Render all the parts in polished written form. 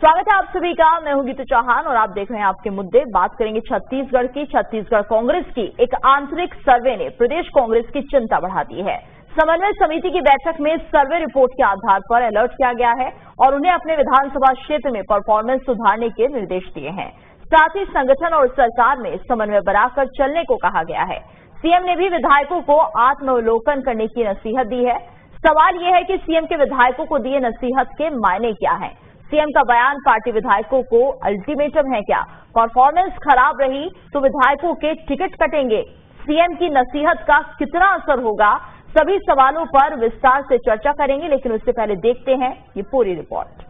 स्वागत है आप सभी का। मैं हूं गीतू चौहान और आप देख रहे हैं आपके मुद्दे। बात करेंगे छत्तीसगढ़ की। छत्तीसगढ़ कांग्रेस की एक आंतरिक सर्वे ने प्रदेश कांग्रेस की चिंता बढ़ा दी है। समन्वय समिति की बैठक में सर्वे रिपोर्ट के आधार पर अलर्ट किया गया है और उन्हें अपने विधानसभा क्षेत्र में परफॉर्मेंस सुधारने के निर्देश दिए हैं। साथ ही संगठन और सरकार में समन्वय बनाकर चलने को कहा गया है। सीएम ने भी विधायकों को आत्मावलोकन करने की नसीहत दी है। सवाल यह है कि सीएम के विधायकों को दिए नसीहत के मायने क्या है। सीएम का बयान पार्टी विधायकों को अल्टीमेटम है क्या? परफॉर्मेंस खराब रही तो विधायकों के टिकट कटेंगे। सीएम की नसीहत का कितना असर होगा? सभी सवालों पर विस्तार से चर्चा करेंगे, लेकिन उससे पहले देखते हैं ये पूरी रिपोर्ट।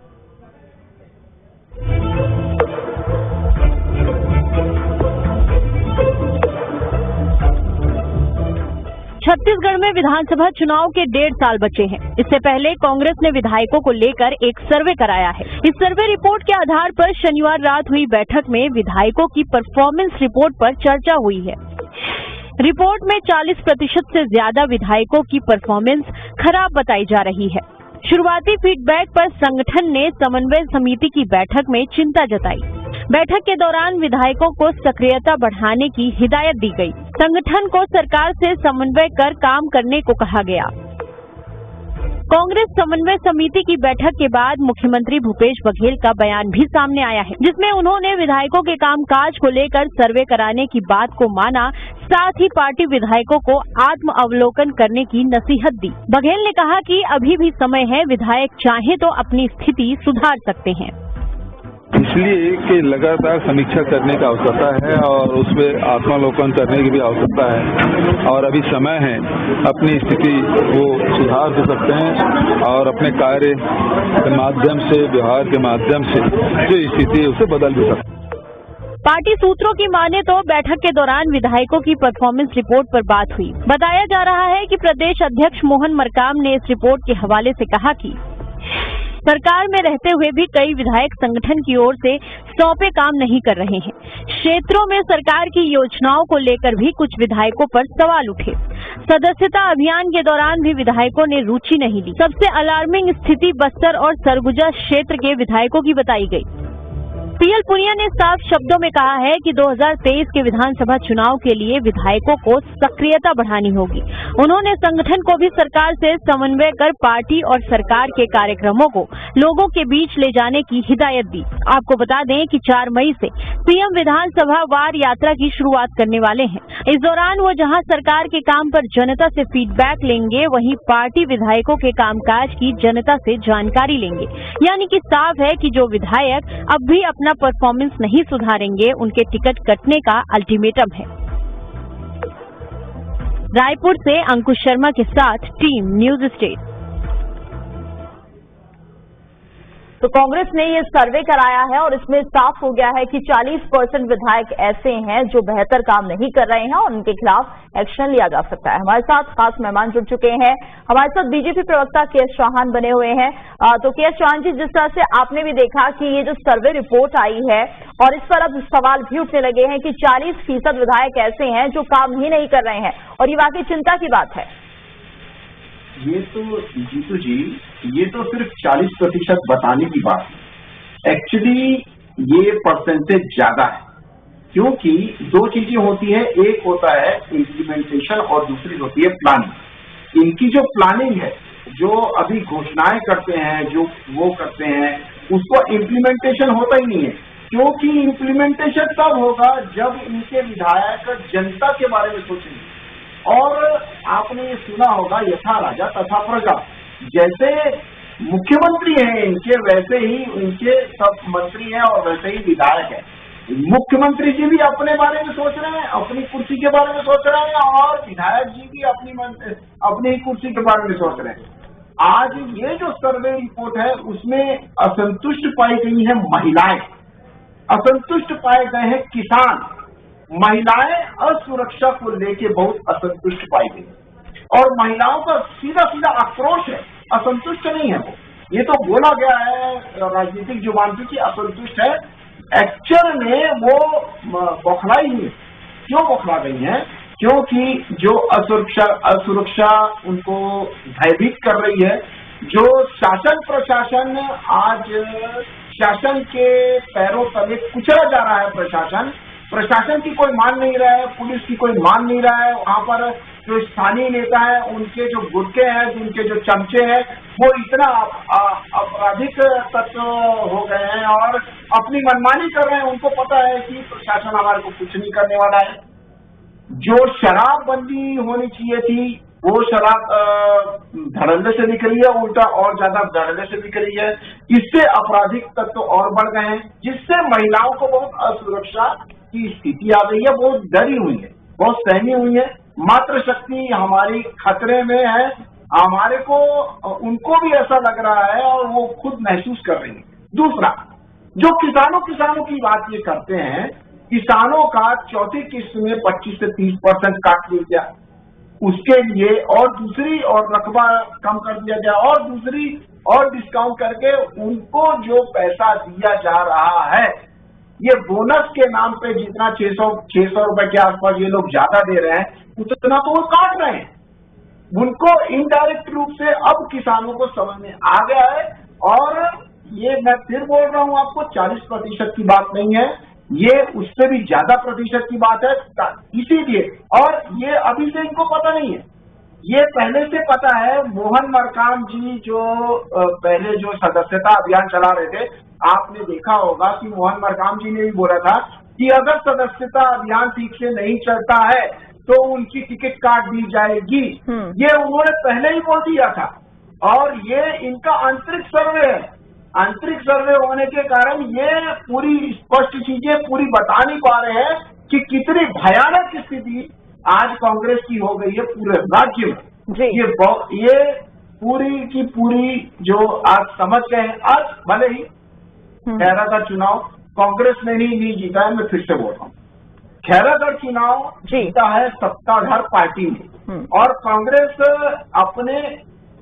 छत्तीसगढ़ में विधानसभा चुनाव के 1.5 साल बचे हैं। इससे पहले कांग्रेस ने विधायकों को लेकर एक सर्वे कराया है। इस सर्वे रिपोर्ट के आधार पर शनिवार रात हुई बैठक में विधायकों की परफॉर्मेंस रिपोर्ट पर चर्चा हुई है। रिपोर्ट में 40% से ज्यादा विधायकों की परफॉर्मेंस खराब बताई जा रही है। शुरुआती फीडबैक पर संगठन ने समन्वय समिति की बैठक में चिंता जताई। बैठक के दौरान विधायकों को सक्रियता बढ़ाने की हिदायत दी गई। संगठन को सरकार से समन्वय कर काम करने को कहा गया। कांग्रेस समन्वय समिति की बैठक के बाद मुख्यमंत्री भूपेश बघेल का बयान भी सामने आया है, जिसमें उन्होंने विधायकों के कामकाज को लेकर सर्वे कराने की बात को माना। साथ ही पार्टी विधायकों को आत्म अवलोकन करने की नसीहत दी। बघेल ने कहा कि अभी भी समय है, विधायक चाहे तो अपनी स्थिति सुधार सकते हैं। इसलिए कि लगातार समीक्षा करने की आवश्यकता है और उसमें आत्मावलोकन करने की भी आवश्यकता है और अभी समय है, अपनी स्थिति वो सुधार भी सकते हैं और अपने कार्य के माध्यम से, व्यवहार के माध्यम से जो स्थिति है उसे बदल भी सकते हैं। पार्टी सूत्रों की माने तो बैठक के दौरान विधायकों की परफॉर्मेंस रिपोर्ट पर बात हुई। बताया जा रहा है कि प्रदेश अध्यक्ष मोहन मरकाम ने इस रिपोर्ट के हवाले से कहा कि सरकार में रहते हुए भी कई विधायक संगठन की ओर से सौंपे काम नहीं कर रहे हैं। क्षेत्रों में सरकार की योजनाओं को लेकर भी कुछ विधायकों पर सवाल उठे। सदस्यता अभियान के दौरान भी विधायकों ने रुचि नहीं ली। सबसे अलार्मिंग स्थिति बस्तर और सरगुजा क्षेत्र के विधायकों की बताई गई। पीएल पुनिया ने साफ शब्दों में कहा है कि 2023 के विधानसभा चुनाव के लिए विधायकों को सक्रियता बढ़ानी होगी। उन्होंने संगठन को भी सरकार से समन्वय कर पार्टी और सरकार के कार्यक्रमों को लोगों के बीच ले जाने की हिदायत दी। आपको बता दें कि 4 मई से सीएम विधानसभा वार यात्रा की शुरुआत करने वाले हैं। इस दौरान वो जहां सरकार के काम पर जनता से फीडबैक लेंगे, वहीं पार्टी विधायकों के कामकाज की जनता से जानकारी लेंगे। यानी कि साफ है कि जो विधायक अब भी अपना परफॉर्मेंस नहीं सुधारेंगे, उनके टिकट कटने का अल्टीमेटम है। रायपुर से अंकुश शर्मा के साथ टीम न्यूज स्टेट। तो कांग्रेस ने ये सर्वे कराया है और इसमें साफ हो गया है कि 40% विधायक ऐसे हैं जो बेहतर काम नहीं कर रहे हैं और उनके खिलाफ एक्शन लिया जा सकता है। हमारे साथ खास मेहमान जुड़ चुके हैं। हमारे साथ बीजेपी प्रवक्ता के.एस. चौहान बने हुए हैं। तो के.एस. चौहान जी, जिस तरह से आपने भी देखा कि ये जो सर्वे रिपोर्ट आई है और इस पर अब सवाल भी उठने लगे हैं कि 40% विधायक ऐसे हैं जो काम ही नहीं कर रहे हैं और ये वाकई चिंता की बात है। ये तो जीतू जी, ये तो सिर्फ 40% बताने की बात है। एक्चुअली ये परसेंटेज ज्यादा है, क्योंकि 2 चीजें होती है। एक होता है इम्प्लीमेंटेशन और दूसरी होती है प्लानिंग। इनकी जो प्लानिंग है, जो अभी घोषणाएं करते हैं, जो वो करते हैं, उसको इम्प्लीमेंटेशन होता ही नहीं है। क्योंकि इम्प्लीमेंटेशन तब होगा जब इनके विधायक जनता के बारे में सोचेंगे। और आपने ये सुना होगा, यथा राजा तथा प्रजा। जैसे मुख्यमंत्री हैं इनके, वैसे ही इनके सब मंत्री हैं और वैसे ही विधायक हैं। मुख्यमंत्री जी भी अपने बारे में सोच रहे हैं, अपनी कुर्सी के बारे में सोच रहे हैं, और विधायक जी भी अपनी कुर्सी के बारे में सोच रहे हैं। आज ये जो सर्वे रिपोर्ट है, उसमें असंतुष्ट पाई गई है महिलाएं, असंतुष्ट पाए गए हैं किसान। महिलाएं असुरक्षा को लेके बहुत असंतुष्ट पाई गई और महिलाओं का सीधा सीधा आक्रोश है, असंतुष्ट नहीं है वो। ये तो बोला गया है राजनीतिक जुबान पे कि असंतुष्ट है। एक्चुअल में वो बौखलाई हुई। क्यों बौखला गई है? क्योंकि जो असुरक्षा उनको भयभीत कर रही है, जो शासन प्रशासन आज शासन के पैरों तले कुचला जा रहा है। प्रशासन की कोई मान नहीं रहा है, पुलिस की कोई मान नहीं रहा है। वहां पर जो स्थानीय नेता है, उनके जो गुर्गे हैं, उनके जो चमचे हैं, वो इतना आपराधिक तत्व हो गए हैं और अपनी मनमानी कर रहे हैं। उनको पता है कि प्रशासन हमारे को कुछ नहीं करने वाला है। जो शराबबंदी होनी चाहिए थी, वो शराब धड़ल्ले से दिख रही है, उल्टा और ज्यादा धड़ल्ले से दिख रही है। इससे आपराधिक तत्व और बढ़ गए हैं, जिससे महिलाओं को बहुत असुरक्षा की स्थिति आ गई है। बहुत डरी हुई है, बहुत सहमी हुई है। मातृशक्ति हमारी खतरे में है। हमारे को उनको भी ऐसा लग रहा है और वो खुद महसूस कर रही है। दूसरा, जो किसानों की बात ये करते हैं, किसानों का चौथी किस्त में 25 से 30% काट लिया गया, उसके लिए और दूसरी और रकबा कम कर दिया गया और दूसरी और डिस्काउंट करके उनको जो पैसा दिया जा रहा है, ये बोनस के नाम पे जितना 600 रुपए के आसपास ये लोग ज्यादा दे रहे हैं, उतना तो वो काट रहे हैं। उनको इनडायरेक्ट रूप से अब किसानों को समझ में आ गया है। और ये मैं फिर बोल रहा हूं आपको, 40% की बात नहीं है, ये उससे भी ज्यादा प्रतिशत की बात है। इसीलिए, और ये अभी से इनको पता नहीं है, ये पहले से पता है। मोहन मरकाम जी जो पहले जो सदस्यता अभियान चला रहे थे, आपने देखा होगा कि मोहन मरकाम जी ने भी बोला था कि अगर सदस्यता अभियान ठीक से नहीं चलता है तो उनकी टिकट काट दी जाएगी। ये उन्होंने पहले ही बोल दिया था। और ये इनका आंतरिक सर्वे है। आंतरिक सर्वे होने के कारण ये पूरी स्पष्ट चीजें पूरी बता नहीं पा रहे हैं कि कितनी भयानक स्थिति आज कांग्रेस की हो गई है पूरे राज्य में। ये पूरी की पूरी जो आज समझ गए हैं। आज भले ही खैरागढ़ चुनाव कांग्रेस ने नहीं जीता है, मैं फिर से बोल रहा हूँ, खैरागढ़ चुनाव जीता है सत्ताधार पार्टी ने, और कांग्रेस अपने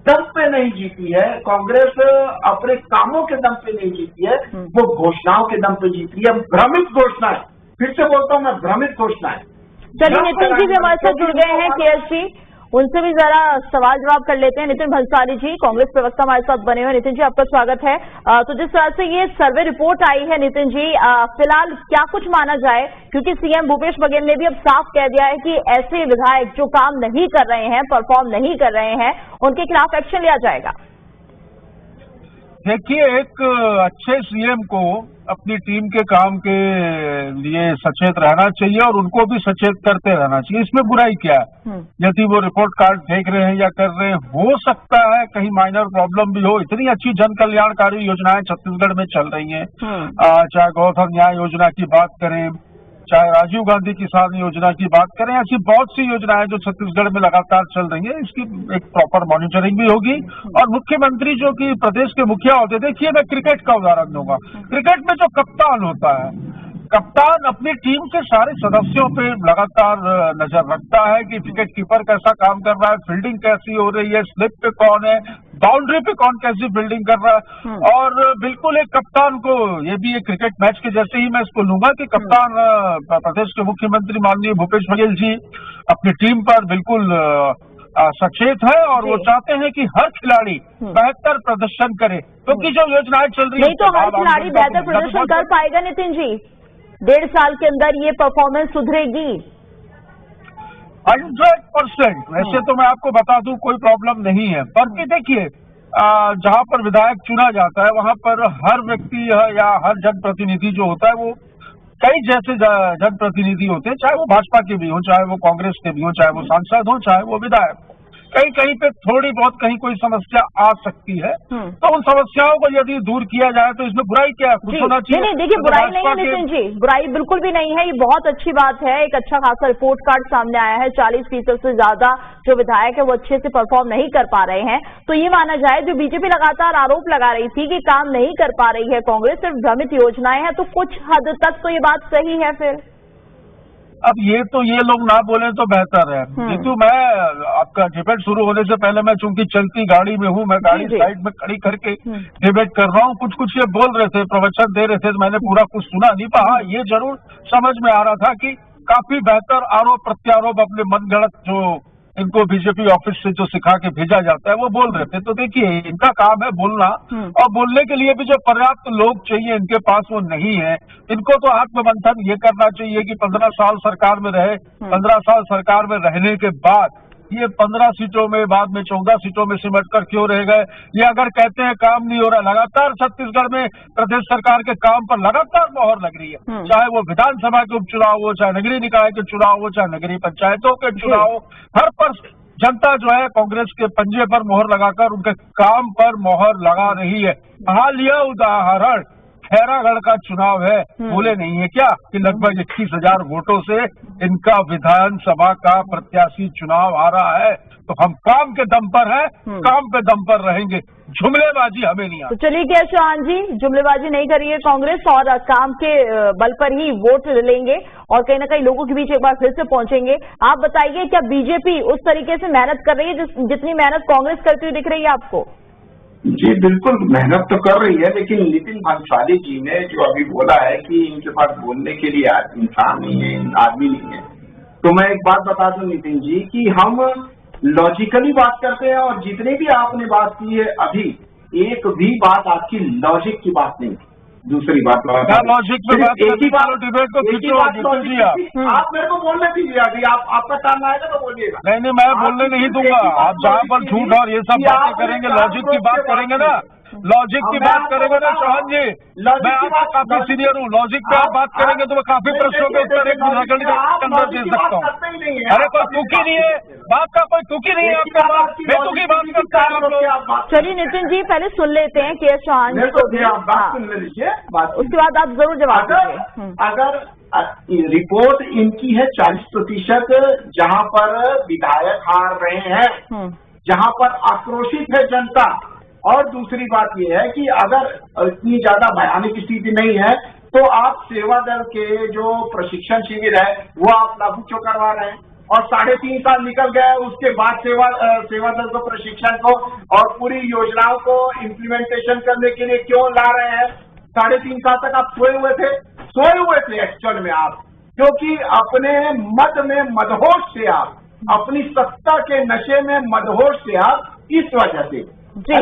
दम पे नहीं जीती है। कांग्रेस अपने कामों के दम पे नहीं जीती है, वो घोषणाओं के दम पे जीती है। भ्रमित घोषणाएं, फिर से बोलता हूं मैं, भ्रमित घोषणाएं। चलिए, नितिन जी भी हमारे साथ जुड़ गए हैं, केएस जी, उनसे भी जरा सवाल जवाब कर लेते हैं। नितिन भंसाली जी, कांग्रेस प्रवक्ता हमारे साथ बने हुए। नितिन जी, आपका स्वागत है। तो जिस तरह से ये सर्वे रिपोर्ट आई है, नितिन जी, फिलहाल क्या कुछ माना जाए, क्योंकि सीएम भूपेश बघेल ने भी अब साफ कह दिया है कि ऐसे विधायक जो काम नहीं कर रहे हैं, परफॉर्म नहीं कर रहे हैं, उनके खिलाफ एक्शन लिया जाएगा। देखिए, एक अच्छे सीएम को अपनी टीम के काम के लिए सचेत रहना चाहिए और उनको भी सचेत करते रहना चाहिए। इसमें बुराई क्या है? यदि वो रिपोर्ट कार्ड देख रहे हैं या कर रहे हैं, हो सकता है कहीं माइनर प्रॉब्लम भी हो। इतनी अच्छी जन कल्याणकारी योजनाएं छत्तीसगढ़ में चल रही हैं, चाहे गौधन न्याय योजना की बात करें, चाहे राजीव गांधी किसान योजना की बात करें, ऐसी बहुत सी योजनाएं जो छत्तीसगढ़ में लगातार चल रही है। इसकी एक प्रॉपर मॉनिटरिंग भी होगी। और मुख्यमंत्री जो कि प्रदेश के मुखिया होते, देखिए मैं क्रिकेट का उदाहरण दूंगा। क्रिकेट में जो कप्तान होता है, कप्तान अपनी टीम के सारे सदस्यों पे लगातार नजर रखता है कि विकेट कीपर कैसा काम कर रहा है, फील्डिंग कैसी हो रही है, स्लिप पे कौन है, बाउंड्री पे कौन कैसी फील्डिंग कर रहा है। और बिल्कुल एक कप्तान को, ये भी एक क्रिकेट मैच के जैसे ही मैं इसको लूंगा कि कप्तान प्रदेश के मुख्यमंत्री माननीय भूपेश बघेल जी अपनी टीम पर बिल्कुल सचेत है और वो चाहते हैं कि हर खिलाड़ी बेहतर प्रदर्शन करे, क्योंकि जो योजनाएं चल रही है नहीं तो हर खिलाड़ी बेहतर प्रदर्शन कर पाएगा। नितिन जी, 1.5 साल के अंदर ये परफॉर्मेंस सुधरेगी 100%। वैसे तो मैं आपको बता दूं कोई प्रॉब्लम नहीं है, पर देखिए जहां पर विधायक चुना जाता है वहां पर हर व्यक्ति या हर जनप्रतिनिधि जो होता है वो कई जैसे जनप्रतिनिधि होते हैं, चाहे वो भाजपा के भी हो, चाहे वो कांग्रेस के भी हो, चाहे वो सांसद हो, चाहे वो विधायक। कहीं पे थोड़ी बहुत कहीं कोई समस्या आ सकती है, तो उन समस्याओं को यदि दूर किया जाए तो इसमें बुराई क्या कुछ होना चाहिए? नहीं, देखिए बुराई नहीं है नितिन जी, बुराई बिल्कुल भी नहीं है। ये बहुत अच्छी बात है। एक अच्छा खासा रिपोर्ट कार्ड सामने आया है। 40% से ज्यादा जो विधायक है वो अच्छे से परफॉर्म नहीं कर पा रहे हैं। तो ये माना जाए, जो बीजेपी लगातार आरोप लगा रही थी कि काम नहीं कर पा रही है कांग्रेस, सिर्फ भ्रमित योजनाएं हैं, तो कुछ हद तक तो ये बात सही है फिर। अब ये लोग ना बोले तो बेहतर है। जीतू, मैं आपका डिबेट शुरू होने से पहले, मैं चूंकि चलती गाड़ी में हूँ, मैं गाड़ी साइड में खड़ी करके डिबेट कर रहा हूँ। कुछ ये बोल रहे थे, प्रवचन दे रहे थे, तो मैंने पूरा कुछ सुना नहीं पाया। ये जरूर समझ में आ रहा था कि काफी बेहतर आरोप प्रत्यारोप अपने मनगढ़ंत जो इनको बीजेपी ऑफिस से जो सिखा के भेजा जाता है वो बोल रहे थे। तो देखिए, इनका काम है बोलना, और बोलने के लिए भी जो पर्याप्त लोग चाहिए इनके पास वो नहीं है। इनको तो आत्ममंथन ये करना चाहिए कि 15 साल सरकार में रहे, 15 साल सरकार में रहने के बाद ये 15 सीटों में, बाद में 14 सीटों में सिमट कर क्यों रह गए। ये अगर कहते हैं काम नहीं हो रहा, लगातार छत्तीसगढ़ में प्रदेश सरकार के काम पर लगातार मोहर लग रही है, चाहे वो विधानसभा के उपचुनाव हो, चाहे नगरीय निकाय के चुनाव हो, चाहे नगरीय पंचायतों के चुनाव हो, हर पर जनता जो है कांग्रेस के पंजे पर मोहर लगाकर उनके काम पर मोहर लगा रही है। हाल यह उदाहरण खैरागढ़ का चुनाव है, बोले नहीं है क्या कि लगभग 21,000 वोटों से इनका विधानसभा का प्रत्याशी चुनाव आ रहा है। तो हम काम के दम पर हैं, काम पे दम पर रहेंगे, जुमलेबाजी हमें नहीं आती। तो चलिए के चौहान जी, जुमलेबाजी नहीं करिए कांग्रेस, और काम के बल पर ही वोट लेंगे और कहीं ना कहीं लोगों के बीच एक बार फिर से पहुंचेंगे। आप बताइए, क्या बीजेपी उस तरीके से मेहनत कर रही है जितनी मेहनत कांग्रेस करती हुई दिख रही है आपको? जी बिल्कुल मेहनत तो कर रही है, लेकिन नितिन भंसाली जी ने जो अभी बोला है कि इनके पास बोलने के लिए इंसान नहीं है, आदमी नहीं है, तो मैं एक बात बता दूं नितिन जी कि हम लॉजिकली बात करते हैं, और जितनी भी आपने बात की है अभी, एक भी बात आपकी लॉजिक की बात नहीं। दूसरी बात, लॉजिक पे बात, एक ही बात, डिबेट को खींचो, आप मेरे को बोलने दीजिए, अभी आपका टर्न आएगा तो बोलिएगा। नहीं, मैं बोलने नहीं दूंगा। आप जहाँ पर झूठ और ये सब बातें करेंगे, लॉजिक की बात करेंगे ना, लॉजिक की बात करेंगे ना चौहान जी, मैं आपका काफी सीनियर हूँ, लॉजिक पे आप बात करेंगे तो मैं काफी प्रश्नों के उत्तर एक सेकंड के अंदर दे सकता हूँ। अरे कोई तुकी नहीं है, बात का कोई तुकी नहीं है आपके पास, बेतुकी बात करता है आप लोग। चलिए नितिन जी, पहले सुन लेते हैं के चौहान जी को भी, बात सुन लीजिए, उसके बाद आप जरूर जवाब दीजिए। अगर रिपोर्ट इनकी है 40%, जहाँ पर विधायक हार रहे हैं, जहाँ पर आक्रोशित है जनता, और दूसरी बात यह है कि अगर इतनी ज्यादा भयानक स्थिति नहीं है तो आप सेवा दल के जो प्रशिक्षण शिविर है वो आप लागू क्यों करवा रहे हैं, और 3.5 साल निकल गए, उसके बाद सेवा दल को प्रशिक्षण को और पूरी योजनाओं को इम्प्लीमेंटेशन करने के लिए क्यों ला रहे हैं। 3.5 साल तक आप सोए हुए थे एक्चुअल में आप, क्योंकि अपने मद में मदहोश थे आप, अपनी सत्ता के नशे में मदहोश थे आप, इस वजह से जी।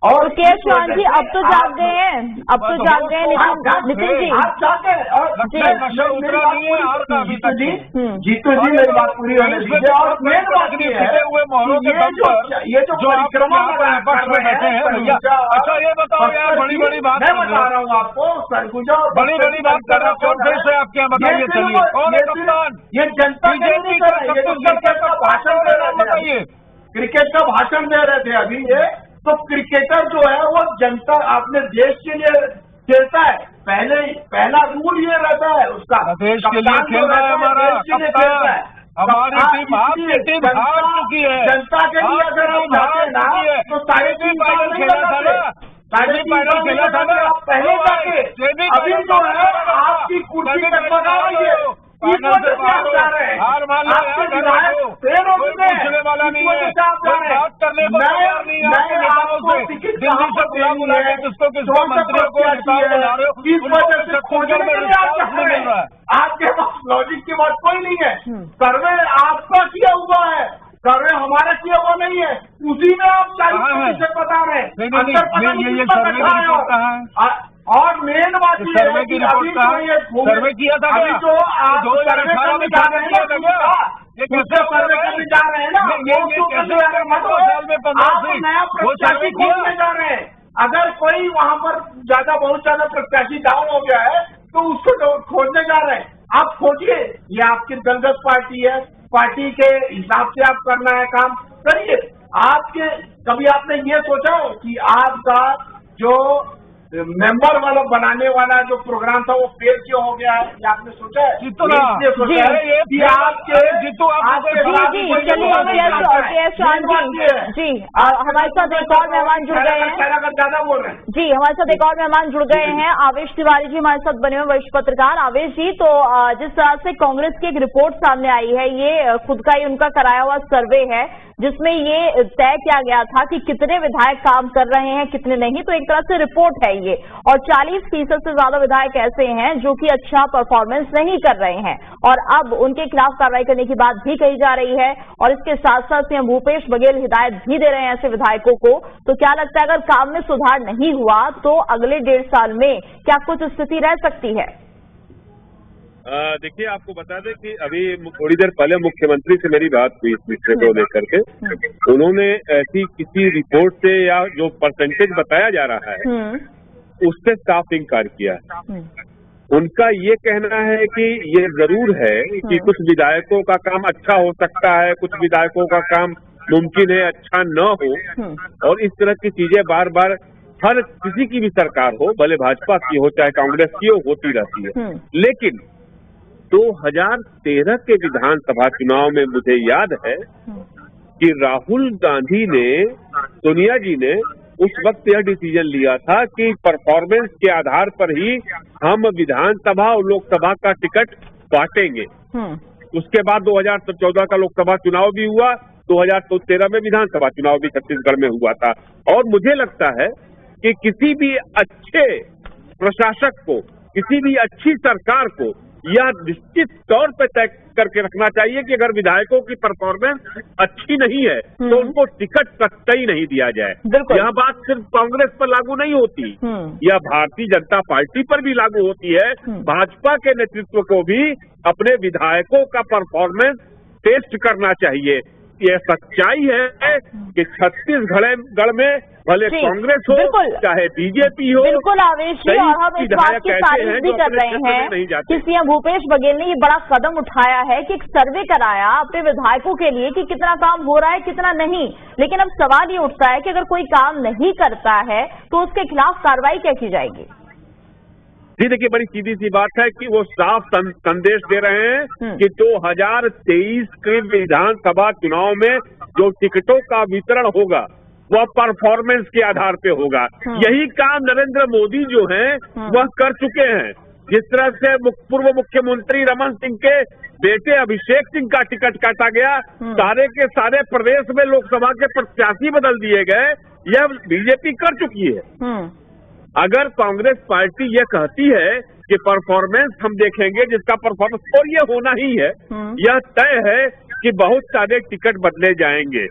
और के चौहान जी अब तो जाग गए हैं, नितिन जी, आप जाग गए। और जीतू जी मेरी बात पूरी होने दीजिए। और मेन बात ये है, ये जो परिक्रमा अच्छा ये बताओ यार, बड़ी बात मैं बता रहा हूँ आपको, सरगुजा बड़ी बात कर रहा हूँ, कौन फिर से आपके यहाँ बताइए, चलिए कौन है कप्तान? ये जनता का भाषण दे रहे थे, क्रिकेट का भाषण दे रहे थे अभी ये, तो क्रिकेटर जो है वो जनता अपने देश के लिए खेलता है, पहला रूल ये रहता है उसका, देश के लिए खेल रहा है हमारा कप्तान, हमारी टीम आपकी टीम हार चुकी है, जनता के लिए अगर हम हारे ना तो 3.5 साल खेला था ना, 3.5 खेला था ना, पहले जाके अभी जो है आपकी कुर्सी तक बना रही है, हार मान लो, पूछने वाला नहीं है, बात करने को तैयार नहीं है, आपके नेताओं से दिल्ली से बुला के किसको मंत्रियों को नेताओं बना रहे हो, इस वजह से छत्तीसगढ़ में रिस्पॉन्स नहीं मिल रहा है। आपके पास लॉजिक की बात कोई नहीं है, सर्वे आपका किया हुआ है, सर्वे हमारा किया हुआ नहीं है, उसी में आप 40% बता रहे हैं, ये सर्वे की रिपोर्ट कहाँ है? और मेन बात ये है कि अभी जो ये सर्वे किया था, अभी जो आप 2018 में जा रहे हैं ना, ये कैसे सर्वे करने जा रहे हैं ना, ये कैसे साल में 15 नया प्रत्याशी खोजने जा रहे हैं। अगर कोई वहाँ पर बहुत ज्यादा प्रत्याशी डाउन हो गया है तो उसको खोजने जा रहे हैं। आप खोजिए, ये आपकी दलगत पार्टी है, पार्टी के हिसाब से आप करना है काम करिए। आपके कभी आपने ये सोचा कि आपका जो मेंबर वाला बनाने वाला जो प्रोग्राम था वो फेल क्यों हो गया है, ये आपने सोचा है? जीतू जी चलिए हमारे साथ एक और मेहमान जुड़ गए हैं, ज्यादा बोल रहे हैं जी, हमारे साथ एक और मेहमान जुड़ गए हैं, आवेश तिवारी जी हमारे साथ बने हुए वरिष्ठ पत्रकार। आवेश जी, तो जिस तरह से कांग्रेस की एक रिपोर्ट सामने आई है, ये खुद का ही उनका कराया हुआ सर्वे है जिसमें ये तय किया गया था कि कितने विधायक काम कर रहे हैं कितने नहीं, तो एक तरह से रिपोर्ट है चाहिए। और 40% से ज्यादा विधायक ऐसे हैं जो कि अच्छा परफॉर्मेंस नहीं कर रहे हैं और अब उनके खिलाफ कार्रवाई करने की बात भी कही जा रही है। और इसके साथ साथ सीएम भूपेश बघेल हिदायत भी दे रहे हैं ऐसे विधायकों को। तो क्या लगता है, अगर काम में सुधार नहीं हुआ तो अगले 1.5 साल में क्या कुछ स्थिति रह सकती है? देखिए, आपको बता दें कि अभी थोड़ी देर पहले मुख्यमंत्री से मेरी बात हुई इस विषय को लेकर के। उन्होंने ऐसी किसी रिपोर्ट से या जो परसेंटेज बताया जा रहा है उससे साफ इनकार किया है। उनका ये कहना है कि ये जरूर है कि कुछ विधायकों का काम अच्छा हो सकता है, कुछ विधायकों का काम मुमकिन है अच्छा न हो, और इस तरह की चीजें बार बार हर किसी की भी सरकार हो, भले भाजपा की हो चाहे कांग्रेस की हो, होती रहती है। लेकिन 2013 के विधानसभा चुनाव में मुझे याद है कि राहुल गांधी ने, सोनिया जी ने उस वक्त यह डिसीजन लिया था कि परफॉर्मेंस के आधार पर ही हम विधानसभा और लोकसभा का टिकट बांटेंगे। उसके बाद 2014 का लोकसभा चुनाव भी हुआ, 2013 में विधानसभा चुनाव भी छत्तीसगढ़ में हुआ था। और मुझे लगता है कि किसी भी अच्छे प्रशासक को, किसी भी अच्छी सरकार को यह निश्चित तौर पर तय करके रखना चाहिए कि अगर विधायकों की परफॉर्मेंस अच्छी नहीं है तो उनको टिकट कतई नहीं दिया जाए। यह बात सिर्फ कांग्रेस पर लागू नहीं होती, यह भारतीय जनता पार्टी पर भी लागू होती है। भाजपा के नेतृत्व को भी अपने विधायकों का परफॉर्मेंस टेस्ट करना चाहिए। यह सच्चाई है कि छत्तीसगढ़ में भले कांग्रेस हो चाहे बीजेपी हो, बिल्कुल आवेश जी, और हम इस बात की तारीफ भी कर रहे हैं कि सीएम भूपेश बघेल ने ये बड़ा कदम उठाया है कि एक सर्वे कराया अपने विधायकों के लिए कि कितना काम हो रहा है कितना नहीं। लेकिन अब सवाल ये उठता है कि अगर कोई काम नहीं करता है तो उसके खिलाफ कार्रवाई क्या की जाएगी? जी देखिए, बड़ी सीधी सी बात है कि वो साफ संदेश दे रहे हैं कि 2023 के विधानसभा चुनाव में जो टिकटों का वितरण होगा वह परफॉर्मेंस के आधार पे होगा। यही काम नरेंद्र मोदी जो हैं वह कर चुके हैं। जिस तरह से पूर्व मुख्यमंत्री रमन सिंह के बेटे अभिषेक सिंह का टिकट काटा गया, सारे के सारे प्रदेश में लोकसभा के प्रत्याशी बदल दिए गए, यह बीजेपी कर चुकी है। अगर कांग्रेस पार्टी ये कहती है कि परफॉर्मेंस हम देखेंगे, जिसका परफॉर्मेंस, और ये होना ही है, यह तय है कि बहुत सारे टिकट बदले जाएंगे।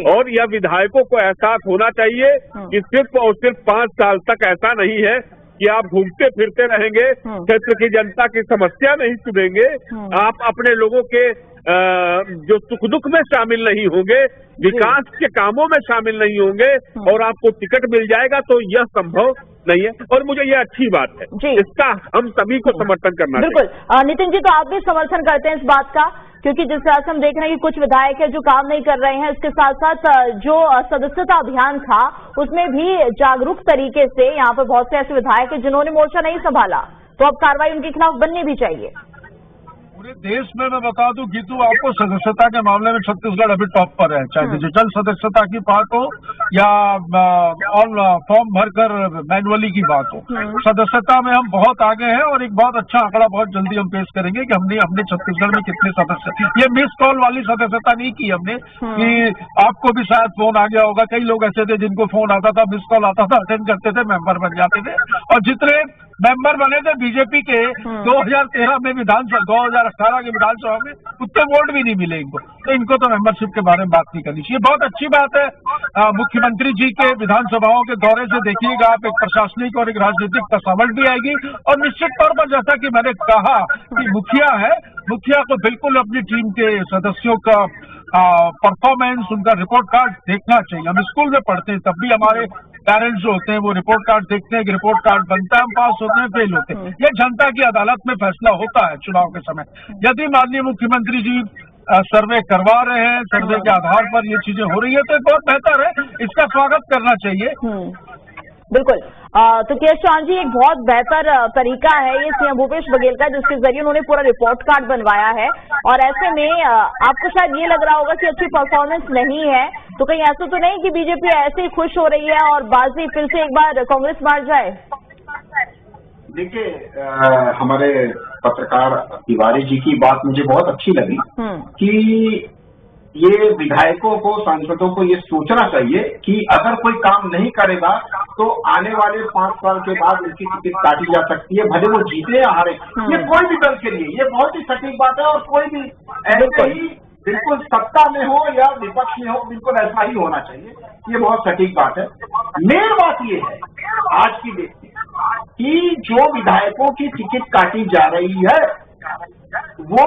और यह विधायकों को एहसास होना चाहिए कि सिर्फ और सिर्फ 5 साल तक ऐसा नहीं है कि आप घूमते फिरते रहेंगे, क्षेत्र की जनता की समस्या नहीं सुनेंगे, आप अपने लोगों के जो सुख दुख में शामिल नहीं होंगे, विकास के कामों में शामिल नहीं होंगे और आपको टिकट मिल जाएगा, तो यह संभव नहीं है। और मुझे यह अच्छी बात है, इसका हम सभी को समर्थन करना चाहिए। बिल्कुल नितिन जी, तो आप भी समर्थन करते हैं इस बात का, क्योंकि जिस तरह से हम देख रहे हैं कि कुछ विधायक है जो काम नहीं कर रहे हैं, इसके साथ साथ जो सदस्यता अभियान था उसमें भी जागरूक तरीके से यहाँ पर बहुत से ऐसे विधायक है जिन्होंने मोर्चा नहीं संभाला, तो अब कार्रवाई उनके खिलाफ बननी भी चाहिए। पूरे देश में मैं बता दूं गीतू आपको, सदस्यता के मामले में छत्तीसगढ़ अभी टॉप पर है, चाहे डिजिटल सदस्यता की बात हो या ऑन फॉर्म भरकर मैनुअली की बात हो। सदस्यता में हम बहुत आगे हैं और एक बहुत अच्छा आंकड़ा बहुत जल्दी हम पेश करेंगे कि हमने अपने छत्तीसगढ़ में कितने सदस्य। ये मिस कॉल वाली सदस्यता नहीं की हमने कि आपको भी शायद फोन आ गया होगा, कई लोग ऐसे थे जिनको फोन आता था, मिस कॉल आता था, अटेंड करते थे, मेंबर बन जाते थे। और जितने मेंबर बने थे बीजेपी के 2013 में विधानसभा, 2018 के विधानसभा में, उतने वोट भी नहीं मिले इनको, तो इनको तो मेंबरशिप के बारे में बात नहीं करनी चाहिए। बहुत अच्छी बात है मुख्यमंत्री जी के विधानसभाओं के दौरे से देखिएगा आप, एक प्रशासनिक और एक राजनीतिक तसावट भी आएगी। और निश्चित तौर पर जैसा कि मैंने कहा कि मुखिया है, मुखिया को बिल्कुल अपनी टीम के सदस्यों का परफॉर्मेंस, उनका रिपोर्ट कार्ड देखना चाहिए। हम स्कूल में पढ़ते हैं तब भी हमारे पेरेंट्स जो होते हैं वो रिपोर्ट कार्ड देखते हैं कि रिपोर्ट कार्ड बनता है, हम पास होते हैं, फेल होते हैं। यह जनता की अदालत में फैसला होता है चुनाव के समय। यदि माननीय मुख्यमंत्री जी सर्वे करवा रहे हैं, सर्वे के आधार पर ये चीजें हो रही है, तो बहुत बेहतर है, इसका स्वागत करना चाहिए। बिल्कुल। तो के चौहान जी, एक बहुत बेहतर तरीका है ये सीएम भूपेश बघेल का, जिसके जरिए उन्होंने पूरा रिपोर्ट कार्ड बनवाया है। और ऐसे में आपको शायद ये लग रहा होगा कि अच्छी परफॉर्मेंस नहीं है, तो कहीं ऐसा तो नहीं कि बीजेपी ऐसे ही खुश हो रही है और बाजी फिर से एक बार कांग्रेस मार जाए? देखिए, हमारे पत्रकार तिवारी जी की बात मुझे बहुत अच्छी लगी कि ये विधायकों को, सांसदों को ये सोचना चाहिए कि अगर कोई काम नहीं करेगा तो आने वाले 5 साल के बाद उनकी टिकट काटी जा सकती है, भले वो जीते या हारे। ये कोई भी दल के लिए ये बहुत ही सटीक बात है, और कोई भी ऐसे ही बिल्कुल सत्ता में हो या विपक्ष में हो, बिल्कुल ऐसा ही होना चाहिए। ये बहुत सटीक बात है। मेन बात ये है आज की डेट में कि जो विधायकों की टिकट काटी जा रही है वो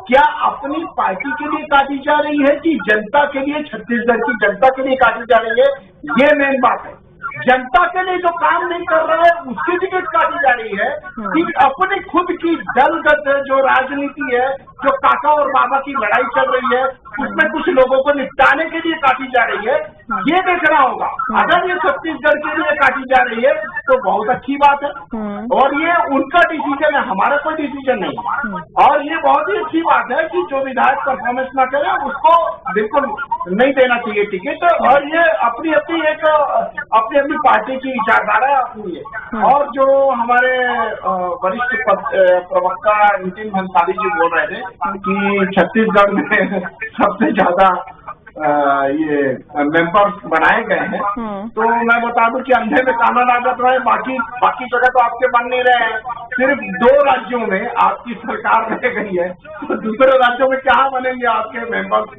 क्या अपनी पार्टी के लिए काटी जा रही है कि जनता के लिए, छत्तीसगढ़ की जनता के लिए काटी जा रही है, ये मेन बात है। जनता के लिए जो काम नहीं कर रहा है उसकी टिकट काटी जा रही है कि अपनी खुद की दलगत जो राजनीति है, जो काका और बाबा की लड़ाई चल रही है, उसमें कुछ लोगों को निपटाने के लिए काटी जा रही है। ये देखना होगा। अगर ये छत्तीसगढ़ के लिए काटी जा रही है तो बहुत अच्छी बात है, और ये उनका डिसीजन है, हमारा कोई डिसीजन नहीं है। और ये बहुत ही अच्छी बात है कि जो विधायक परफॉर्मेंस ना करे उसको बिल्कुल नहीं देना चाहिए टिकट, और ये अपनी अपनी एक अपनी पार्टी की विचारधारा अपनी है। और जो हमारे वरिष्ठ प्रवक्ता नितिन भंसाली जी बोल रहे थे कि छत्तीसगढ़ में सबसे ज्यादा ये मेंबर्स बनाए गए हैं, तो मैं बता दूं कि अंधे में काना लागत रहे, बाकी जगह तो आपके बन नहीं रहे हैं। सिर्फ 2 राज्यों में आपकी सरकार रह गई है, तो दूसरे राज्यों में क्या बनेंगे आपके मेंबर्स?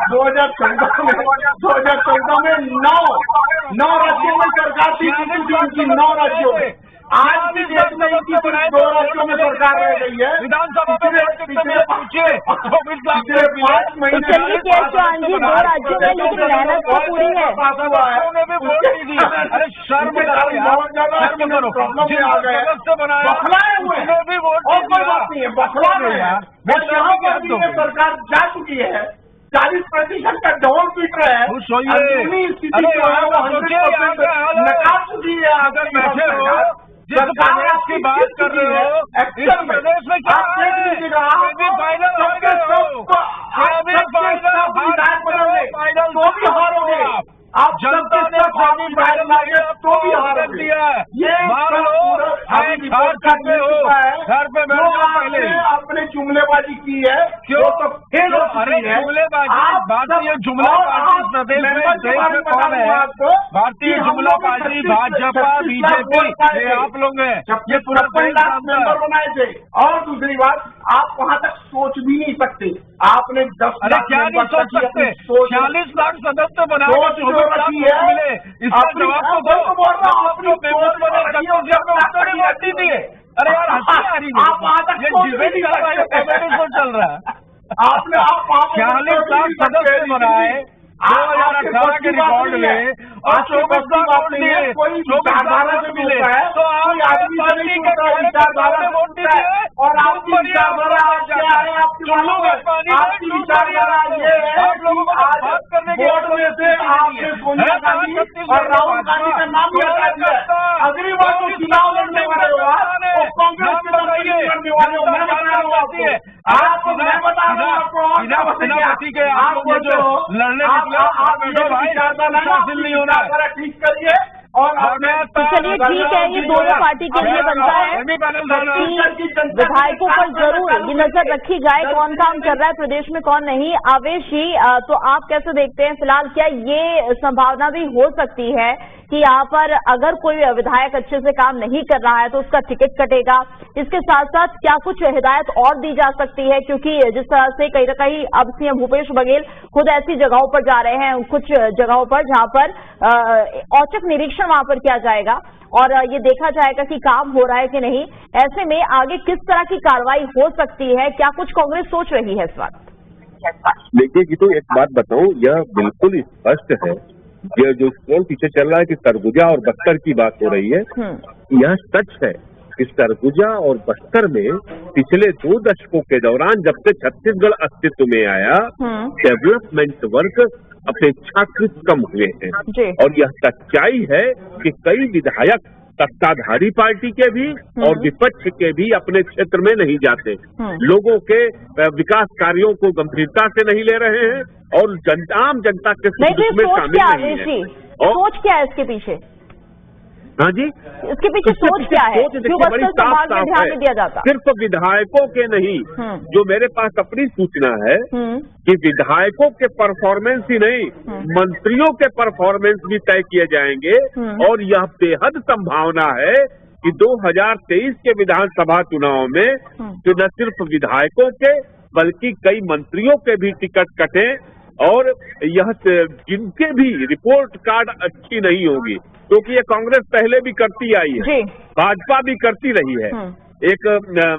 2014 में 9 राज्यों में सरकार थी, 9 राज्यों में। आज भी डेट में 2 राज्यों में सरकार रह गई है। विधानसभा में पिछले 5 महीने चलिए चौहान जी, 2 राज्यों में, लेकिन मेहनत तो पूरी है। अरे शर्म करो, प्रॉब्लम में आ गए, बखलाए हुए हैं, और कोई बात नहीं है, बखला रहे हैं। बस यहाँ पर भी ये सरकार जा चुकी है, 40% का ढोल पीट रहे हैं। अंदरूनी स्थिति जो है वो 100% नकार चुकी है। अगर बैठे हो, जिस प्रदेश की बात कर रहे हो, इस प्रदेश में क्या आप देख लीजिएगा, फाइनल हो गए हो, फाइनल तो भी हारोगे आप। जनता ने तो भी हार दिया है। ये मान लो हार चुके हो, घर पे बैठ जाओ। पहले आपने जुमलेबाजी की है, क्यों? तो फेल हो अरे जुमलेबाजी, भारतीय जुमलाबाजी इस प्रदेश में कौन है? भारतीय जुमलाबाजी भाजपा, बीजेपी, ये आप लोग हैं। ये पूरा मेंबर बनाए थे। और दूसरी बात, आप वहां तक सोच भी नहीं सकते। आपने 10 अरे क्या नहीं सोच सकते? 40 लाख सदस्य बनाए रखी है, मिले, इसका जवाब तो दो। अरे यार हंसी आ रही है, आप वहां तक चल रहा है। आपने 40 लाख सदस्य बनाए 2018 के रिकॉर्ड में, और 24 लाख वोट दिए, 24 से मिले, तो आप आदमी पार्टी के विचारधारा वोट दीजिए। और आपकी विचारधारा क्या है? आपकी विचारधारा ये है लोगों को बात करने के वोट में से आपने सोनिया गांधी और राहुल गांधी का नाम भी हटा दिया। अगली बार तो चुनाव लड़ने वाले हो आप, कांग्रेस के लड़ने वाले हो। मैं बता रहा हूँ आपको, मैं बता रहा हूँ आपको, जो लड़ने ठीक करिए। और चलिए ठीक है, ये दोनों पार्टी के लिए बनता है कि विधायकों पर जरूर ये नजर रखी जाए कौन काम कर रहा है प्रदेश में, कौन नहीं। आवेश जी, तो आप कैसे देखते हैं फिलहाल, क्या ये संभावना भी हो सकती है कि यहाँ पर अगर कोई विधायक अच्छे से काम नहीं कर रहा है तो उसका टिकट कटेगा? इसके साथ साथ क्या कुछ हिदायत और दी जा सकती है, क्योंकि जिस तरह से कहीं न कहीं अब सीएम भूपेश बघेल खुद ऐसी जगहों पर जा रहे हैं, कुछ जगहों पर जहां पर औचक निरीक्षण वहां पर किया जाएगा और ये देखा जाएगा कि काम हो रहा है कि नहीं। ऐसे में आगे किस तरह की कार्रवाई हो सकती है, क्या कुछ कांग्रेस सोच रही है इस वक्त? देखिए कि तो एक बात बताऊं, यह बिल्कुल स्पष्ट है, यह जो स्ट्रोल पीछे चल रहा है कि सरगुजा और बस्तर की बात हो रही है, यह सच है कि सरगुजा और बस्तर में पिछले 2 दशकों के दौरान जब से छत्तीसगढ़ अस्तित्व में आया, डेवलपमेंट वर्क अपेक्षाकृत कम हुए हैं। और यह सच्चाई है कि कई विधायक सत्ताधारी पार्टी के भी और विपक्ष के भी अपने क्षेत्र में नहीं जाते, लोगों के विकास कार्यों को गंभीरता से नहीं ले रहे हैं और आम जनता के सुख में शामिल नहीं है। सोच क्या है इसके पीछे? हाँ जी, इसके पीछे सोच क्या है? सोच क्यों देखिए बड़ी बस्तर साफ संभाग में साफ ध्यान है। नहीं दिया जाता? सिर्फ विधायकों के नहीं, जो मेरे पास अपनी सूचना है कि विधायकों के परफॉर्मेंस ही नहीं, मंत्रियों के परफॉर्मेंस भी तय किए जाएंगे। और यह बेहद संभावना है कि 2023 के विधानसभा चुनाव में जो न सिर्फ विधायकों के बल्कि कई मंत्रियों के भी टिकट कटे और यह जिनके भी रिपोर्ट कार्ड अच्छी नहीं होगी, क्योंकि ये कांग्रेस पहले भी करती आई है, भाजपा भी करती रही है। एक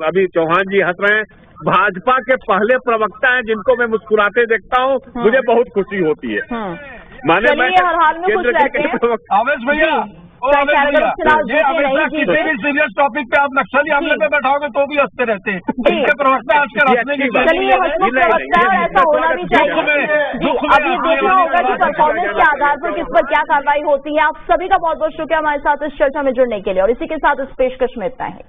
अभी चौहान जी हंस रहे हैं, भाजपा के पहले प्रवक्ता हैं जिनको मैं मुस्कुराते देखता हूँ, मुझे बहुत खुशी होती है। माने मैं हर हाल में खुश रहते हैं। आवेश भैया, ये हमेशा किसी भी सीरियस टॉपिक पे आप नक्सली हमले में बैठाओगे तो भी हंसते रहते हैं। इनके प्रवक्ता आजकल हंसने की चलिए, हंसमुख प्रवक्ता है, ऐसा होना भी चाहिए। जी, अब ये देखना होगा कि परफॉर्मेंस के आधार पर किस पर क्या कार्रवाई होती है। आप सभी का बहुत बहुत शुक्रिया हमारे साथ इस चर्चा में जुड़ने के लिए, और इसी के साथ इस पेशकश में इतना है।